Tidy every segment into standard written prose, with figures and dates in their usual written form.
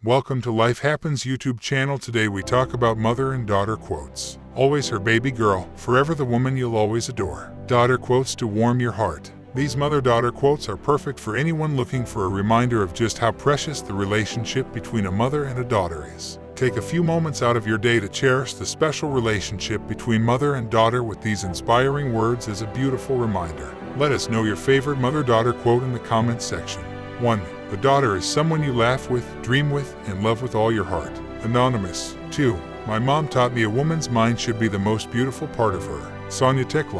Welcome to Life Happens YouTube channel. Today we talk about mother and daughter quotes. Always her baby girl, forever the woman you'll always adore. Daughter quotes to warm your heart. These mother-daughter quotes are perfect for anyone looking for a reminder of just how precious the relationship between a mother and a daughter is. Take a few moments out of your day to cherish the special relationship between mother and daughter with these inspiring words as a beautiful reminder. Let us know your favorite mother-daughter quote in the comments section. 1. The daughter is someone you laugh with, dream with, and love with all your heart. Anonymous. 2. My mom taught me a woman's mind should be the most beautiful part of her. is.Take.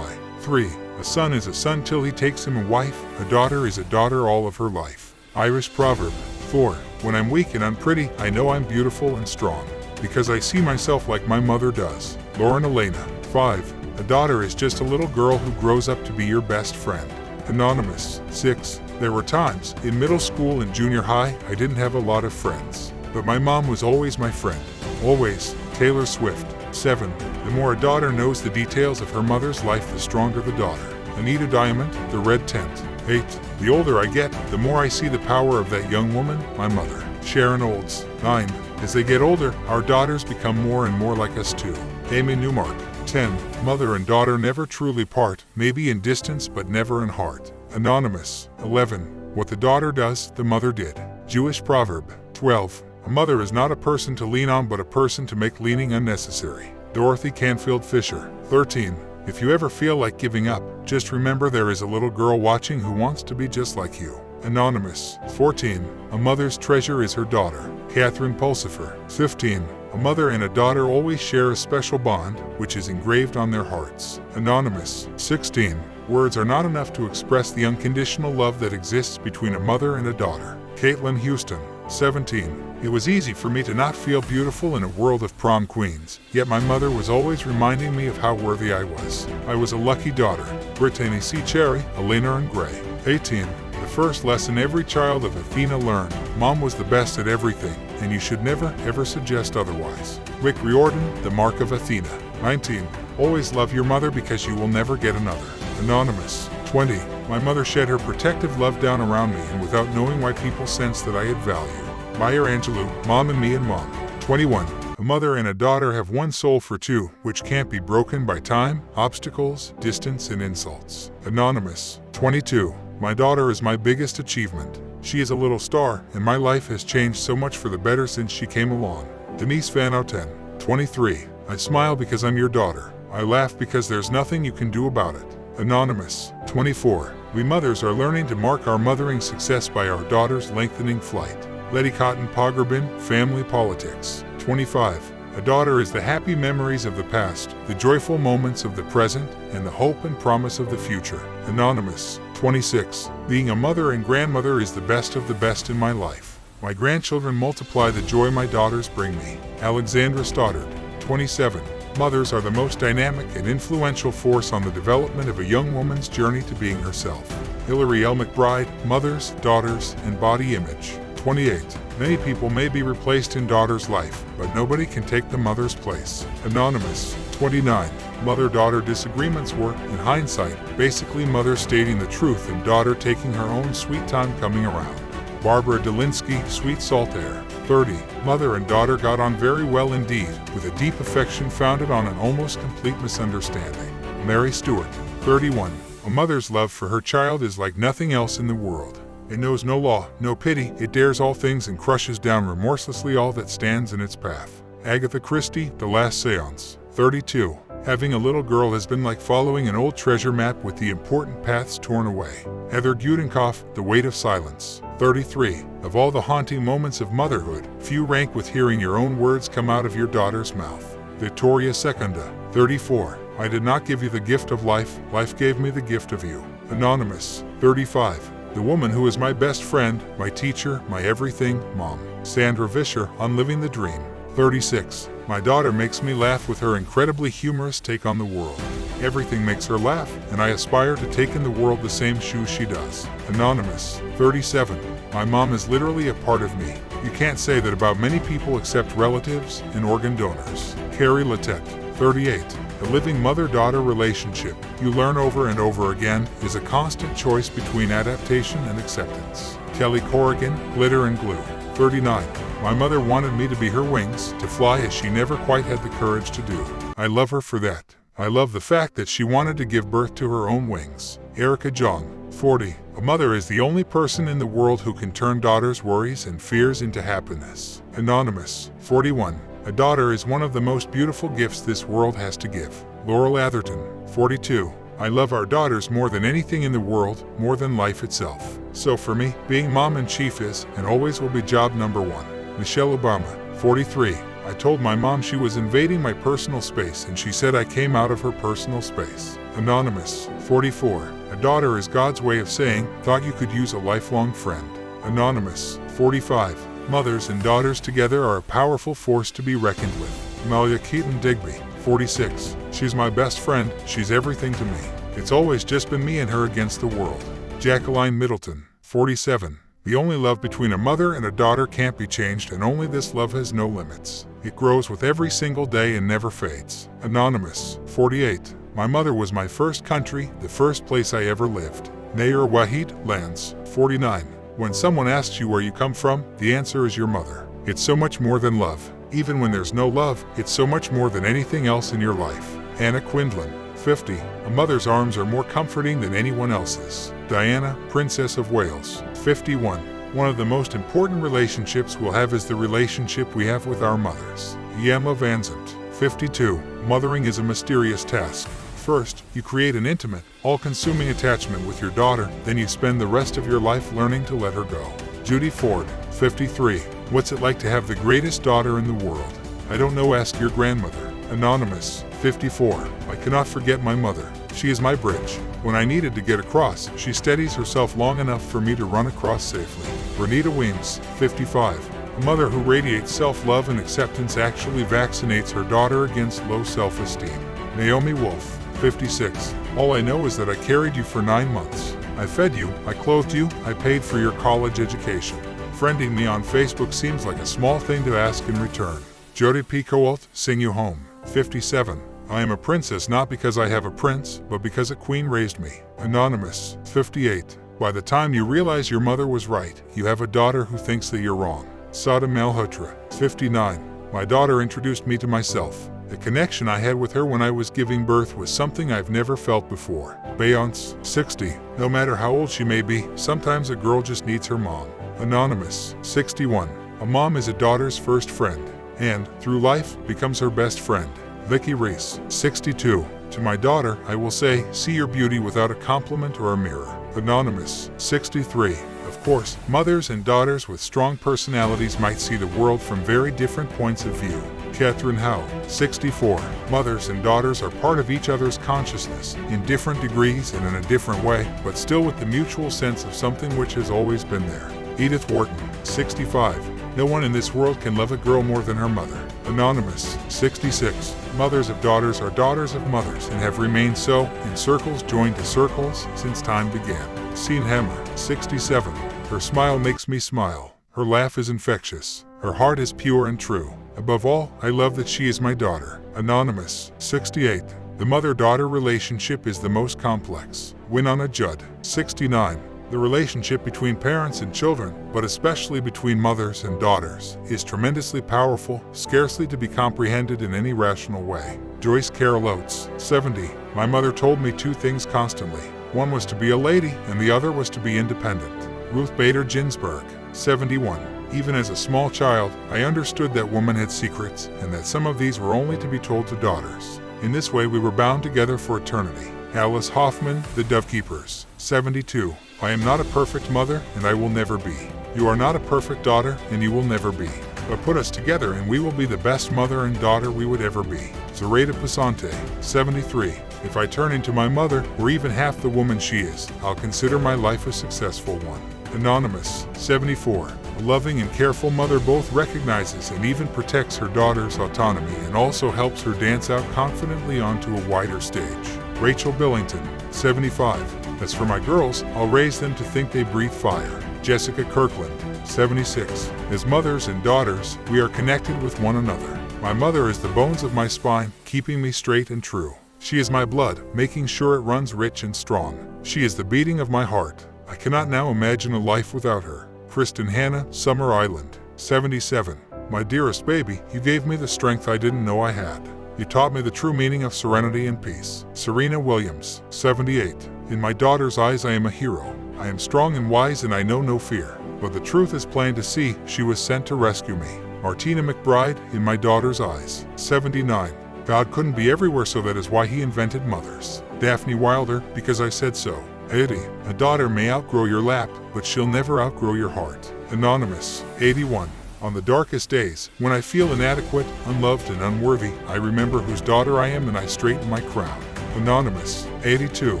3. A son is a son till he takes him a wife, a daughter is a daughter all of her life. Irish proverb. 4. When I'm weak and unpretty, I know I'm beautiful and strong, because I see myself like my mother does. Lauren Elena. 5. A daughter is just a little girl who grows up to be your best friend. Anonymous. 6. There were times, in middle school and junior high, I didn't have a lot of friends. But my mom was always my friend. Always. Taylor Swift. 7. The more a daughter knows the details of her mother's life, the stronger the daughter. Anita Diamond, The Red Tent. 8. The older I get, the more I see the power of that young woman, my mother. Sharon Olds. 9. As they get older, our daughters become more and more like us too. Amy Newmark. 10. Mother and daughter never truly part, maybe in distance but never in heart. Anonymous. 11. What the daughter does, the mother did. Jewish proverb. 12. A mother is not a person to lean on but a person to make leaning unnecessary. Dorothy Canfield Fisher. 13. If you ever feel like giving up, just remember there is a little girl watching who wants to be just like you. Anonymous. 14. A mother's treasure is her daughter. Catherine Pulsifer. 15. A mother and a daughter always share a special bond, which is engraved on their hearts. Anonymous. 16. Words are not enough to express the unconditional love that exists between a mother and a daughter. Caitlin Houston. 17. It was easy for me to not feel beautiful in a world of prom queens, yet my mother was always reminding me of how worthy I was. I was a lucky daughter. Brittany C. Cherry, Elena and Gray. 18. The first lesson every child of Athena learned: Mom was the best at everything, and you should never, ever suggest otherwise. Rick Riordan, The Mark of Athena. 19. Always love your mother because you will never get another. Anonymous. 20. My mother shed her protective love down around me, and without knowing why people sensed that I had value. Maya Angelou, Mom and Me and Mom. 21. A mother and a daughter have one soul for two, which can't be broken by time, obstacles, distance, and insults. Anonymous. 22. My daughter is my biggest achievement. She is a little star, and my life has changed so much for the better since she came along. Denise Van Outen. 23. I smile because I'm your daughter. I laugh because there's nothing you can do about it. Anonymous. 24. We mothers are learning to mark our mothering success by our daughters' lengthening flight. Letty Cotton Pogrebin, Family Politics. 25. A daughter is the happy memories of the past, the joyful moments of the present, and the hope and promise of the future. Anonymous. 26. Being a mother and grandmother is the best of the best in my life. My grandchildren multiply the joy my daughters bring me. Alexandra Stoddard. 27. Mothers are the most dynamic and influential force on the development of a young woman's journey to being herself. Hilary L. McBride, Mothers, Daughters, and Body Image. 28. Many people may be replaced in daughter's life, but nobody can take the mother's place. Anonymous. 29. Mother-daughter disagreements were, in hindsight, basically mother stating the truth and daughter taking her own sweet time coming around. Barbara Delinsky, Sweet Salt Air. 30. Mother and daughter got on very well indeed, with a deep affection founded on an almost complete misunderstanding. Mary Stewart. 31. A mother's love for her child is like nothing else in the world. It knows no law, no pity, it dares all things and crushes down remorselessly all that stands in its path. Agatha Christie, The Last Seance. 32. Having a little girl has been like following an old treasure map with the important paths torn away. Heather Gudenkoff, The Weight of Silence. 33. Of all the haunting moments of motherhood, few rank with hearing your own words come out of your daughter's mouth. Victoria Secunda. 34. I did not give you the gift of life, life gave me the gift of you. Anonymous. 35. The woman who is my best friend, my teacher, my everything, Mom. Sandra Vischer, on Living the Dream. 36. My daughter makes me laugh with her incredibly humorous take on the world. Everything makes her laugh, and I aspire to take in the world the same shoes she does. Anonymous. 37. My mom is literally a part of me. You can't say that about many people except relatives and organ donors. Carrie Lettet. 38. The living mother-daughter relationship, you learn over and over again, is a constant choice between adaptation and acceptance. Kelly Corrigan, Glitter and Glue. 39. My mother wanted me to be her wings, to fly as she never quite had the courage to do. I love her for that. I love the fact that she wanted to give birth to her own wings. Erica Jong, 40. A mother is the only person in the world who can turn daughters' worries and fears into happiness. Anonymous, 41. A daughter is one of the most beautiful gifts this world has to give. Laurel Atherton, 42. I love our daughters more than anything in the world, more than life itself. So for me, being mom in chief is, and always will be, job number one. Michelle Obama, 43. I told my mom she was invading my personal space and she said I came out of her personal space. Anonymous, 44. A daughter is God's way of saying, thought you could use a lifelong friend. Anonymous, 45. Mothers and daughters together are a powerful force to be reckoned with. Amalia Keaton Digby, 46. She's my best friend, she's everything to me. It's always just been me and her against the world. Jacqueline Middleton, 47. The only love between a mother and a daughter can't be changed, and only this love has no limits. It grows with every single day and never fades. Anonymous, 48. My mother was my first country, the first place I ever lived. Nair Wahid, Lands, 49. When someone asks you where you come from, the answer is your mother. It's so much more than love. Even when there's no love, it's so much more than anything else in your life. Anna Quindlen, 50. A mother's arms are more comforting than anyone else's. Diana, Princess of Wales, 51. One of the most important relationships we'll have is the relationship we have with our mothers. Yamla Vanzant, 52. Mothering is a mysterious task. First, you create an intimate, all-consuming attachment with your daughter, then you spend the rest of your life learning to let her go. Judy Ford, 53. What's it like to have the greatest daughter in the world? I don't know, ask your grandmother. Anonymous, 54. I cannot forget my mother. She is my bridge. When I needed to get across, she steadies herself long enough for me to run across safely. Renita Weems, 55. A mother who radiates self-love and acceptance actually vaccinates her daughter against low self-esteem. Naomi Wolf, 56. All I know is that I carried you for 9 months. I fed you, I clothed you, I paid for your college education. Friending me on Facebook seems like a small thing to ask in return. Jody P. Coalt, Sing You Home, 57. I am a princess not because I have a prince, but because a queen raised me. Anonymous, 58. By the time you realize your mother was right, you have a daughter who thinks that you're wrong. Sada Malhotra, 59. My daughter introduced me to myself. The connection I had with her when I was giving birth was something I've never felt before. Beyonce, 60. No matter how old she may be, sometimes a girl just needs her mom. Anonymous, 61. A mom is a daughter's first friend, and, through life, becomes her best friend. Vicky Reese, 62. To my daughter, I will say, see your beauty without a compliment or a mirror. Anonymous, 63. Of course, mothers and daughters with strong personalities might see the world from very different points of view. Catherine Howe, 64. Mothers and daughters are part of each other's consciousness, in different degrees and in a different way, but still with the mutual sense of something which has always been there. Edith Wharton, 65. No one in this world can love a girl more than her mother. Anonymous, 66. Mothers of daughters are daughters of mothers and have remained so, in circles joined to circles, since time began. Sean Hammer, 67. Her smile makes me smile. Her laugh is infectious. Her heart is pure and true. Above all, I love that she is my daughter. Anonymous, 68. The mother-daughter relationship is the most complex. Winona Judd, 69. The relationship between parents and children, but especially between mothers and daughters, is tremendously powerful, scarcely to be comprehended in any rational way. Joyce Carol Oates, 70. My mother told me 2 things constantly. One was to be a lady, and the other was to be independent. Ruth Bader Ginsburg, 71. Even as a small child, I understood that women had secrets, and that some of these were only to be told to daughters. In this way we were bound together for eternity. Alice Hoffman, The Dovekeepers, 72. I am not a perfect mother, and I will never be. You are not a perfect daughter, and you will never be. But put us together and we will be the best mother and daughter we would ever be. Zoraida Pasante, 73. If I turn into my mother, or even half the woman she is, I'll consider my life a successful one. Anonymous, 74. A loving and careful mother both recognizes and even protects her daughter's autonomy and also helps her dance out confidently onto a wider stage. Rachel Billington, 75. As for my girls, I'll raise them to think they breathe fire. Jessica Kirkland, 76. As mothers and daughters, we are connected with one another. My mother is the bones of my spine, keeping me straight and true. She is my blood, making sure it runs rich and strong. She is the beating of my heart. I cannot now imagine a life without her. Kristen Hanna, Summer Island, 77. My dearest baby, you gave me the strength I didn't know I had. You taught me the true meaning of serenity and peace. Serena Williams. 78. In my daughter's eyes I am a hero. I am strong and wise and I know no fear. But the truth is plain to see, she was sent to rescue me. Martina McBride. In my daughter's eyes. 79. God couldn't be everywhere, so that is why he invented mothers. Daphne Wilder. Because I said so. 80. A daughter may outgrow your lap, but she'll never outgrow your heart. Anonymous. 81. On the darkest days, when I feel inadequate, unloved, and unworthy, I remember whose daughter I am and I straighten my crown. Anonymous. 82.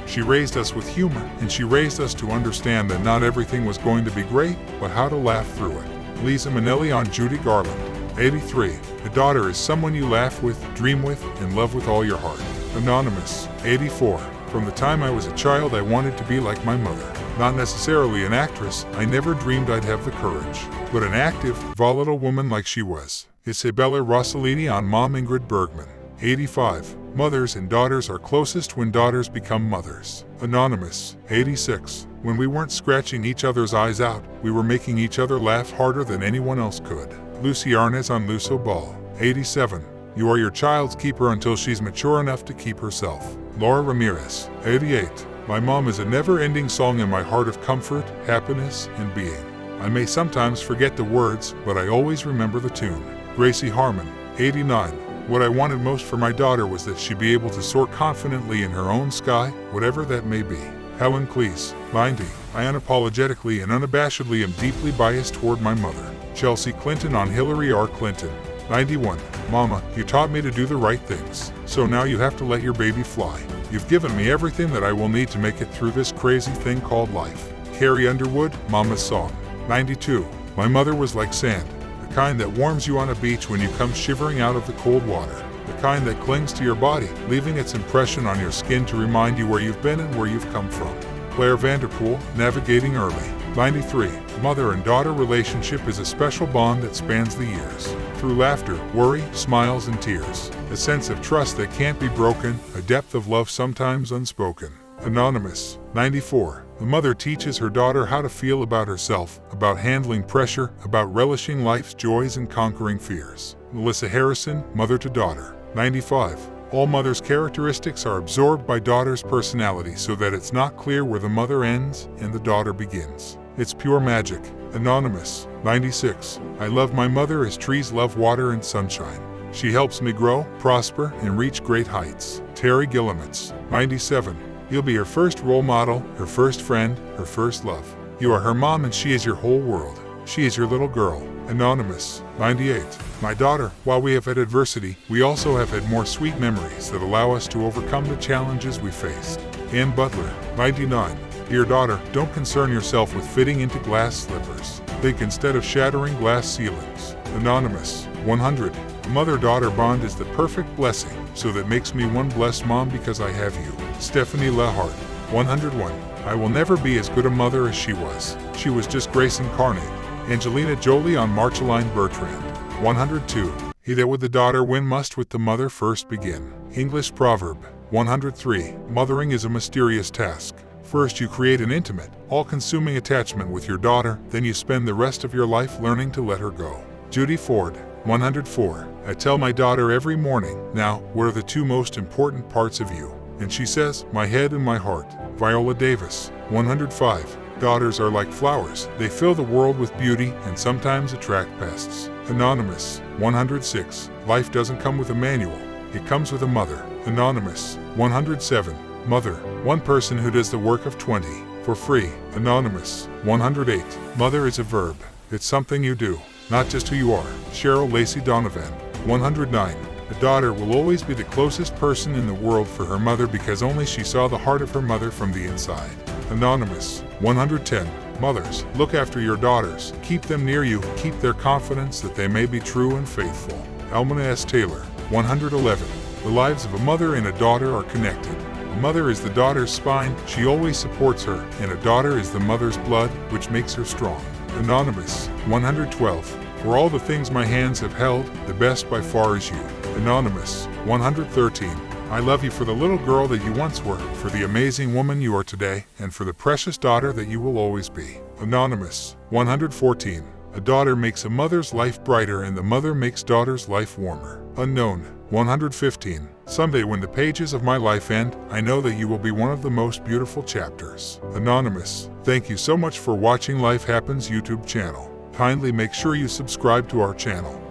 She raised us with humor, and she raised us to understand that not everything was going to be great, but how to laugh through it. Lisa Minnelli on Judy Garland. 83. A daughter is someone you laugh with, dream with, and love with all your heart. Anonymous. 84. From the time I was a child, I wanted to be like my mother. Not necessarily an actress, I never dreamed I'd have the courage, but an active, volatile woman like she was. Isabella Rossellini on Mom Ingrid Bergman. 85. Mothers and daughters are closest when daughters become mothers. Anonymous. 86. When we weren't scratching each other's eyes out, we were making each other laugh harder than anyone else could. Lucy Arnaz on Luso Ball. 87. You are your child's keeper until she's mature enough to keep herself. Laura Ramirez. 88. My mom is a never-ending song in my heart of comfort, happiness, and being. I may sometimes forget the words, but I always remember the tune. Gracie Harmon. 89. What I wanted most for my daughter was that she be able to soar confidently in her own sky, whatever that may be. Helen Cleese. 90. I unapologetically and unabashedly am deeply biased toward my mother. Chelsea Clinton on Hillary R. Clinton. 91. Mama, you taught me to do the right things, so now you have to let your baby fly. You've given me everything that I will need to make it through this crazy thing called life. Carrie Underwood, Mama's Song. 92. My mother was like sand, the kind that warms you on a beach when you come shivering out of the cold water, the kind that clings to your body, leaving its impression on your skin to remind you where you've been and where you've come from. Claire Vanderpool, Navigating Early. 93. Mother and daughter relationship is a special bond that spans the years. Through laughter, worry, smiles, and tears. A sense of trust that can't be broken, a depth of love sometimes unspoken. Anonymous. 94. The mother teaches her daughter how to feel about herself, about handling pressure, about relishing life's joys and conquering fears. Melissa Harrison, Mother to Daughter. 95. All mother's characteristics are absorbed by daughter's personality so that it's not clear where the mother ends and the daughter begins. It's pure magic. Anonymous. 96. I love my mother as trees love water and sunshine. She helps me grow, prosper, and reach great heights. Terry Gillimitz. 97. You'll be her first role model, her first friend, her first love. You are her mom and she is your whole world. She is your little girl. Anonymous. 98. My daughter, while we have had adversity, we also have had more sweet memories that allow us to overcome the challenges we faced. Ann Butler. 99. Dear daughter, don't concern yourself with fitting into glass slippers. Think instead of shattering glass ceilings. Anonymous. 100. A mother-daughter bond is the perfect blessing, so that makes me one blessed mom because I have you. Stephanie Lahart. 101. I will never be as good a mother as she was. She was just grace incarnate. Angelina Jolie on Marceline Bertrand. 102. He that with the daughter win must with the mother first begin. English proverb. 103. Mothering is a mysterious task. First you create an intimate, all-consuming attachment with your daughter, then you spend the rest of your life learning to let her go. Judy Ford. 104. I tell my daughter every morning, now, what are the two most important parts of you? And she says, my head and my heart. Viola Davis. 105. Daughters are like flowers. They fill the world with beauty and sometimes attract pests. Anonymous. 106. Life doesn't come with a manual. It comes with a mother. Anonymous. 107. Mother. One person who does the work of 20. For free. Anonymous. 108. Mother is a verb. It's something you do, not just who you are. Cheryl Lacey Donovan. 109. A daughter will always be the closest person in the world for her mother because only she saw the heart of her mother from the inside. Anonymous. 110. Mothers, look after your daughters. Keep them near you. Keep their confidence that they may be true and faithful. Almana S. Taylor. 111. The lives of a mother and a daughter are connected. A mother is the daughter's spine, she always supports her, and a daughter is the mother's blood, which makes her strong. Anonymous. 112. For all the things my hands have held, the best by far is you. Anonymous. 113. I love you for the little girl that you once were, for the amazing woman you are today, and for the precious daughter that you will always be. Anonymous. 114. A daughter makes a mother's life brighter and the mother makes daughter's life warmer. Unknown, 115. Someday when the pages of my life end, I know that you will be one of the most beautiful chapters. Anonymous, thank you so much for watching Life Happens YouTube channel. Kindly make sure you subscribe to our channel.